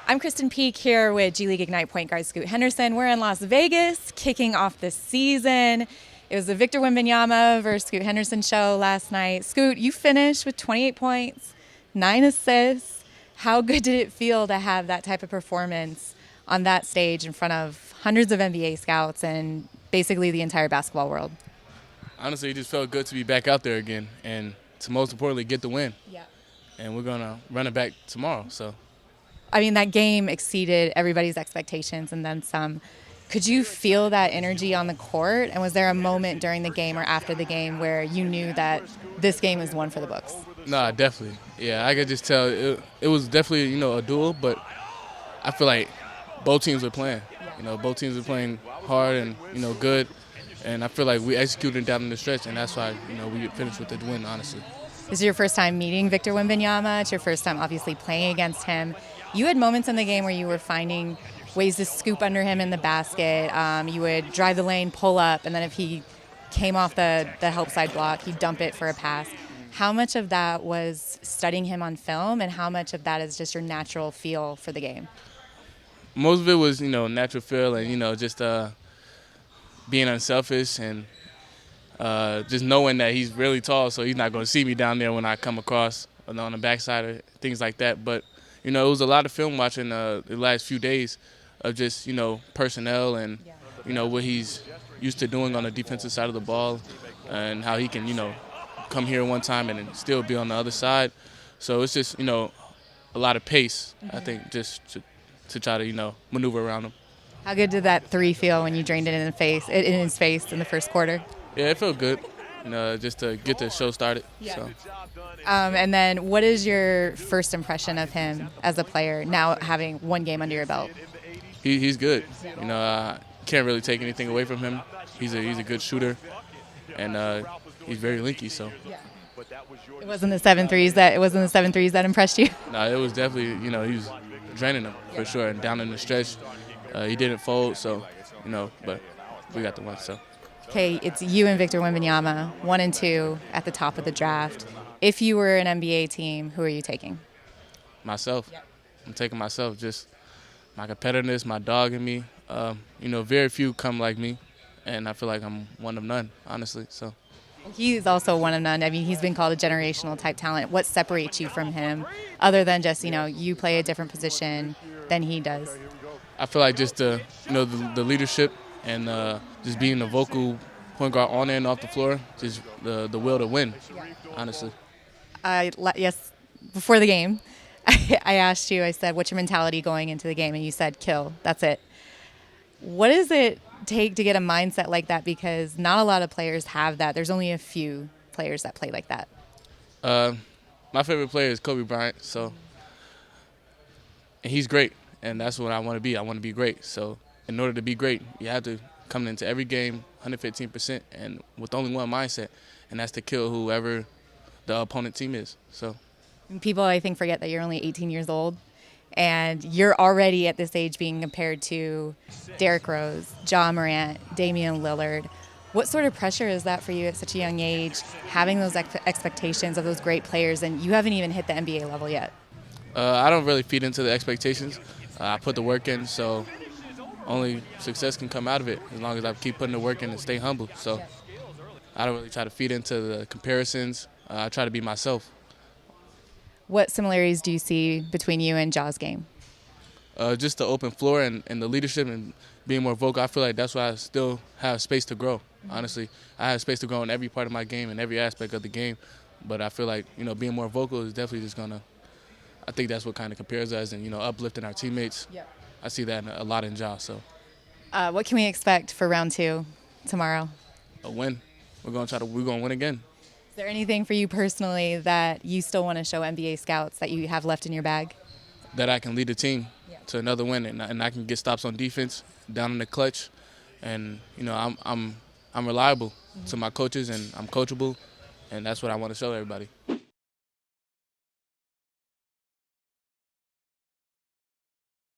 I'm Krysten Peek here with G League Ignite point guard Scoot Henderson. We're in Las Vegas, kicking off the season. It was the Victor Wembanyama versus Scoot Henderson show last night. Scoot, you finished with 28 points, 9 assists. How good did it feel to have that type of performance on that stage in front of hundreds of NBA scouts and basically the entire basketball world? Honestly, it just felt good to be back out there again and to most importantly get the win. Yeah. And we're going to run it back tomorrow. So, I mean, that game exceeded everybody's expectations and then some. Could you feel that energy on the court? And was there a moment during the game or after the game where you knew that this game is one for the books? Nah, definitely. Yeah, I could just tell it was definitely, a duel, but I feel like both teams were playing. Both teams were playing hard and, good. And I feel like we executed down in the stretch, and that's why, we finished with the win, honestly. This is your first time meeting Victor Wembanyama. It's your first time obviously playing against him. You had moments in the game where you were finding ways to scoop under him in the basket. You would drive the lane, pull up, and then if he came off the help side block, he'd dump it for a pass. How much of that was studying him on film, and how much of that is just your natural feel for the game? Most of it was, natural feel and, just being unselfish and just knowing that he's really tall, so he's not going to see me down there when I come across on the backside or things like that. But, it was a lot of film watching the last few days of just, personnel and, what he's used to doing on the defensive side of the ball and how he can, come here one time and then still be on the other side. So it's just, a lot of pace, I think, just to try to, maneuver around him. How good did that three feel when you drained it in his face in the first quarter? Yeah, it felt good, just to get the show started. Yeah. So. And then what is your first impression of him as a player now having one game under your belt? He's good. Can't really take anything away from him. He's a good shooter, and he's very linky. So. Yeah. It wasn't the 7 threes that impressed you? No, it was definitely, he was draining them for sure. And down in the stretch, he didn't fold, so, but we got the win, so. Okay, it's you and Victor Wembanyama, 1 and 2 at the top of the draft. If you were an NBA team, who are you taking? Myself. Yep. I'm taking myself, just my competitiveness, my dog in me. Very few come like me, and I feel like I'm one of none, honestly, so. He's also one of none. I mean, he's been called a generational type talent. What separates you from him other than just, you play a different position than he does? I feel like just the leadership and just being the vocal point guard on and off the floor, just the will to win, honestly. Yes, before the game, I asked you, I said, what's your mentality going into the game? And you said, kill. That's it. What does it take to get a mindset like that? Because not a lot of players have that. There's only a few players that play like that. My favorite player is Kobe Bryant, and he's great. And that's what I want to be. I want to be great. So in order to be great, you have to come into every game 115% and with only one mindset, and that's to kill whoever the opponent team is. So people, I think, forget that you're only 18 years old, and you're already at this age being compared to Derrick Rose, Ja Morant, Damian Lillard. What sort of pressure is that for you at such a young age, having those expectations of those great players, and you haven't even hit the NBA level yet? I don't really feed into the expectations. I put the work in, so only success can come out of it as long as I keep putting the work in and stay humble. So I don't really try to feed into the comparisons. I try to be myself. What similarities do you see between you and Ja's game? Just the open floor and the leadership and being more vocal. I feel like that's why I still have space to grow, honestly. I have space to grow in every part of my game and every aspect of the game. But I feel like, being more vocal is definitely just going to, I think that's what kind of compares us and, uplifting our teammates. Yep. I see that a lot in Ja. So. What can we expect for round 2 tomorrow? A win. We're going to win again. Is there anything for you personally that you still want to show NBA scouts that you have left in your bag? That I can lead the team to another win and I can get stops on defense, down in the clutch. And, I'm reliable to my coaches and I'm coachable. And that's what I want to show everybody.